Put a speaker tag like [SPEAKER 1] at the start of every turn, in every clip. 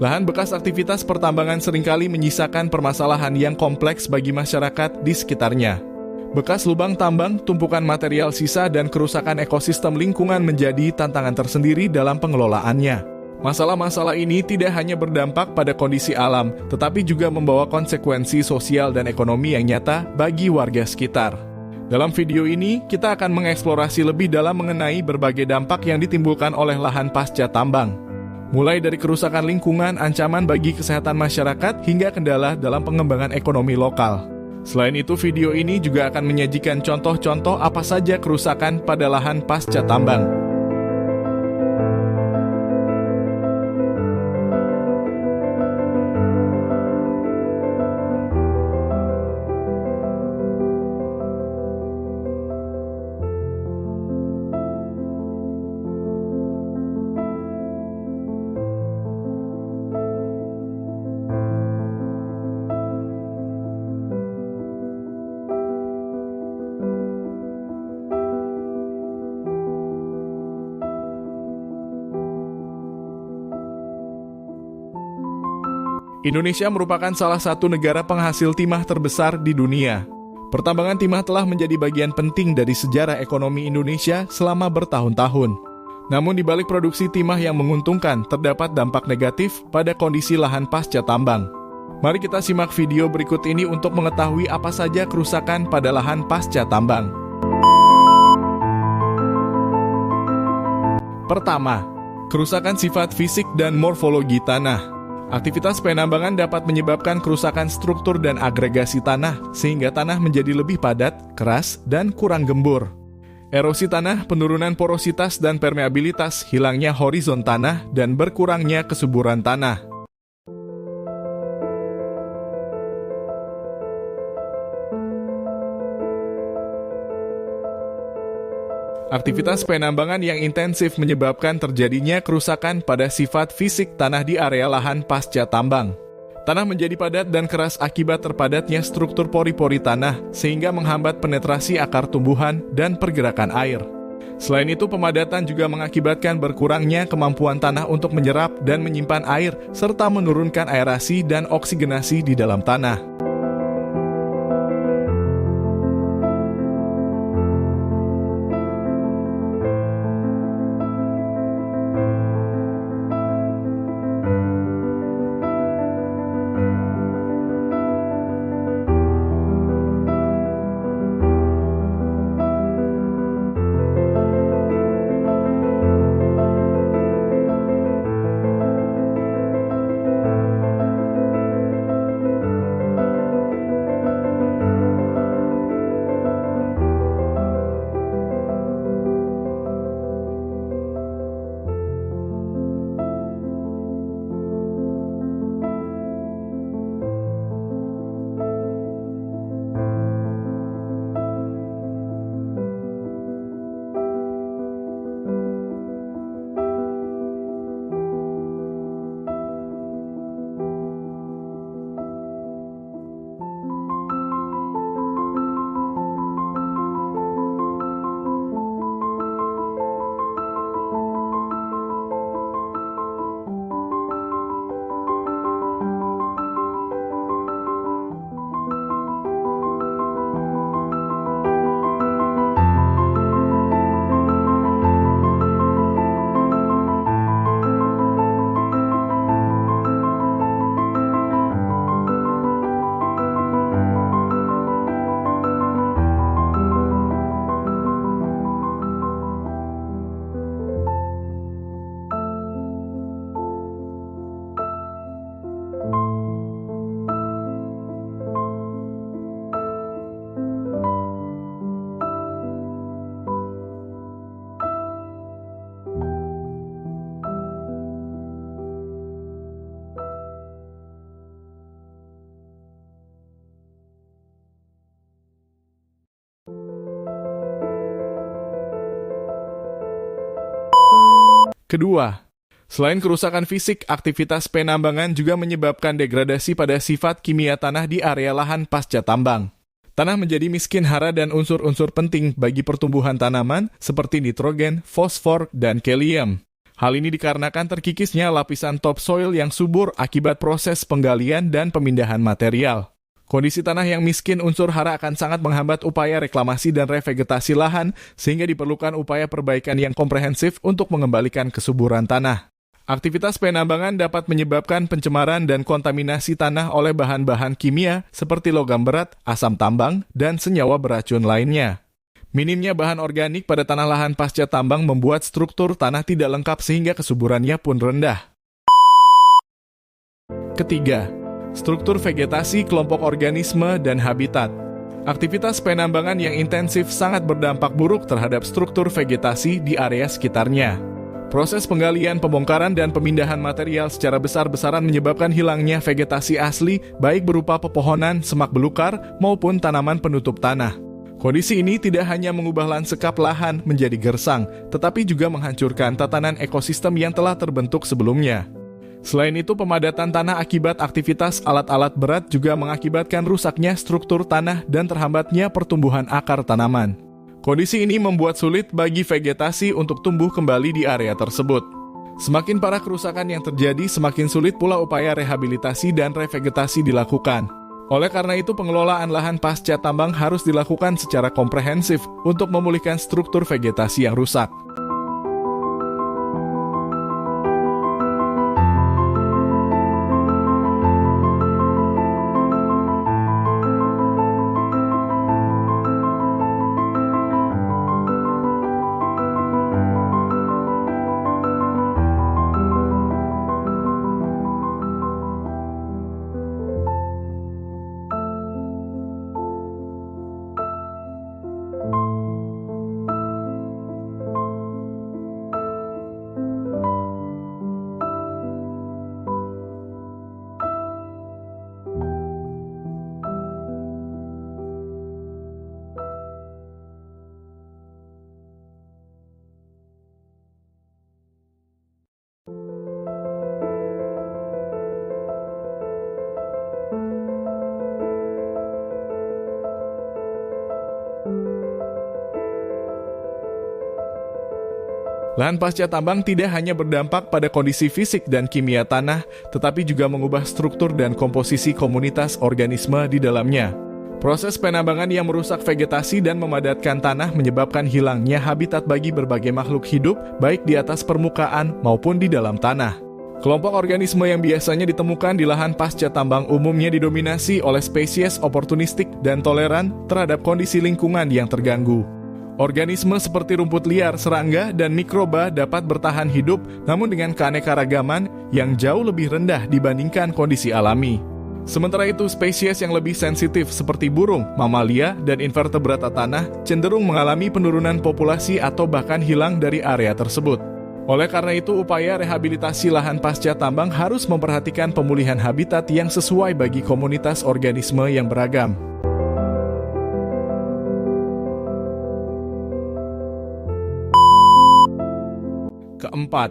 [SPEAKER 1] Lahan bekas aktivitas pertambangan seringkali menyisakan permasalahan yang kompleks bagi masyarakat di sekitarnya. Bekas lubang tambang, tumpukan material sisa, dan kerusakan ekosistem lingkungan menjadi tantangan tersendiri dalam pengelolaannya. Masalah-masalah ini tidak hanya berdampak pada kondisi alam, tetapi juga membawa konsekuensi sosial dan ekonomi yang nyata bagi warga sekitar. Dalam video ini, kita akan mengeksplorasi lebih dalam mengenai berbagai dampak yang ditimbulkan oleh lahan pasca tambang. Mulai dari kerusakan lingkungan, ancaman bagi kesehatan masyarakat, hingga kendala dalam pengembangan ekonomi lokal. Selain itu, video ini juga akan menyajikan contoh-contoh apa saja kerusakan pada lahan pasca tambang. Indonesia merupakan salah satu negara penghasil timah terbesar di dunia. Pertambangan timah telah menjadi bagian penting dari sejarah ekonomi Indonesia selama bertahun-tahun. Namun di balik produksi timah yang menguntungkan, terdapat dampak negatif pada kondisi lahan pasca tambang. Mari kita simak video berikut ini untuk mengetahui apa saja kerusakan pada lahan pasca tambang. Pertama, kerusakan sifat fisik dan morfologi tanah. Aktivitas penambangan dapat menyebabkan kerusakan struktur dan agregasi tanah, sehingga tanah menjadi lebih padat, keras, dan kurang gembur. Erosi tanah, penurunan porositas dan permeabilitas, hilangnya horizon tanah, dan berkurangnya kesuburan tanah. Aktivitas penambangan yang intensif menyebabkan terjadinya kerusakan pada sifat fisik tanah di area lahan pasca tambang. Tanah menjadi padat dan keras akibat terpadatnya struktur pori-pori tanah, sehingga menghambat penetrasi akar tumbuhan dan pergerakan air. Selain itu, pemadatan juga mengakibatkan berkurangnya kemampuan tanah untuk menyerap dan menyimpan air, serta menurunkan aerasi dan oksigenasi di dalam tanah. Kedua, selain kerusakan fisik, aktivitas penambangan juga menyebabkan degradasi pada sifat kimia tanah di area lahan pasca tambang. Tanah menjadi miskin hara dan unsur-unsur penting bagi pertumbuhan tanaman seperti nitrogen, fosfor, dan kalium. Hal ini dikarenakan terkikisnya lapisan topsoil yang subur akibat proses penggalian dan pemindahan material. Kondisi tanah yang miskin unsur hara akan sangat menghambat upaya reklamasi dan revegetasi lahan, sehingga diperlukan upaya perbaikan yang komprehensif untuk mengembalikan kesuburan tanah. Aktivitas penambangan dapat menyebabkan pencemaran dan kontaminasi tanah oleh bahan-bahan kimia seperti logam berat, asam tambang, dan senyawa beracun lainnya. Minimnya bahan organik pada tanah lahan pasca tambang membuat struktur tanah tidak lengkap sehingga kesuburannya pun rendah. Ketiga, struktur vegetasi kelompok organisme dan habitat. Aktivitas penambangan yang intensif sangat berdampak buruk terhadap struktur vegetasi di area sekitarnya. Proses penggalian, pembongkaran, dan pemindahan material secara besar-besaran menyebabkan hilangnya vegetasi asli, baik berupa pepohonan, semak belukar, maupun tanaman penutup tanah. Kondisi ini tidak hanya mengubah lanskap lahan menjadi gersang, tetapi juga menghancurkan tatanan ekosistem yang telah terbentuk sebelumnya. Selain itu, pemadatan tanah akibat aktivitas alat-alat berat juga mengakibatkan rusaknya struktur tanah dan terhambatnya pertumbuhan akar tanaman. Kondisi ini membuat sulit bagi vegetasi untuk tumbuh kembali di area tersebut. Semakin parah kerusakan yang terjadi, semakin sulit pula upaya rehabilitasi dan revegetasi dilakukan. Oleh karena itu, pengelolaan lahan pasca tambang harus dilakukan secara komprehensif untuk memulihkan struktur vegetasi yang rusak. Lahan pasca tambang tidak hanya berdampak pada kondisi fisik dan kimia tanah, tetapi juga mengubah struktur dan komposisi komunitas organisme di dalamnya. Proses penambangan yang merusak vegetasi dan memadatkan tanah menyebabkan hilangnya habitat bagi berbagai makhluk hidup, baik di atas permukaan maupun di dalam tanah. Kelompok organisme yang biasanya ditemukan di lahan pasca tambang umumnya didominasi oleh spesies oportunistik dan toleran terhadap kondisi lingkungan yang terganggu. Organisme seperti rumput liar, serangga, dan mikroba dapat bertahan hidup, namun dengan keanekaragaman yang jauh lebih rendah dibandingkan kondisi alami. Sementara itu, spesies yang lebih sensitif seperti burung, mamalia, dan invertebrata tanah cenderung mengalami penurunan populasi atau bahkan hilang dari area tersebut. Oleh karena itu, upaya rehabilitasi lahan pasca tambang harus memperhatikan pemulihan habitat yang sesuai bagi komunitas organisme yang beragam. Keempat,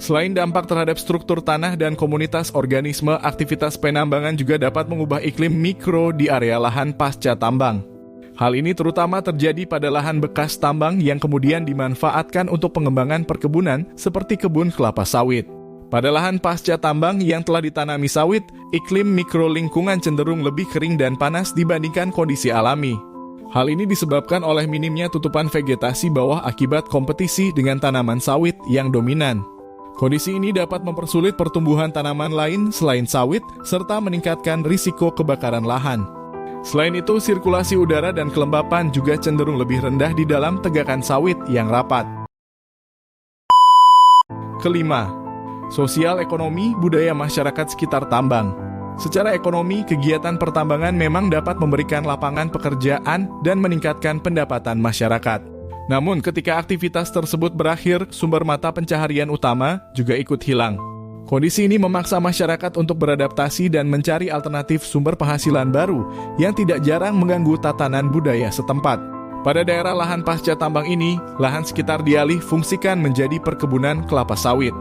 [SPEAKER 1] selain dampak terhadap struktur tanah dan komunitas organisme, aktivitas penambangan juga dapat mengubah iklim mikro di area lahan pasca tambang. Hal ini terutama terjadi pada lahan bekas tambang yang kemudian dimanfaatkan untuk pengembangan perkebunan seperti kebun kelapa sawit. Pada lahan pasca tambang yang telah ditanami sawit, iklim mikro lingkungan cenderung lebih kering dan panas dibandingkan kondisi alami. Hal ini disebabkan oleh minimnya tutupan vegetasi bawah akibat kompetisi dengan tanaman sawit yang dominan. Kondisi ini dapat mempersulit pertumbuhan tanaman lain selain sawit, serta meningkatkan risiko kebakaran lahan. Selain itu, sirkulasi udara dan kelembapan juga cenderung lebih rendah di dalam tegakan sawit yang rapat. Kelima, sosial ekonomi budaya masyarakat sekitar tambang. Secara ekonomi, kegiatan pertambangan memang dapat memberikan lapangan pekerjaan dan meningkatkan pendapatan masyarakat. Namun, ketika aktivitas tersebut berakhir, sumber mata pencaharian utama juga ikut hilang. Kondisi ini memaksa masyarakat untuk beradaptasi dan mencari alternatif sumber penghasilan baru yang tidak jarang mengganggu tatanan budaya setempat. Pada daerah lahan pasca tambang ini, lahan sekitar dialih fungsikan menjadi perkebunan kelapa sawit.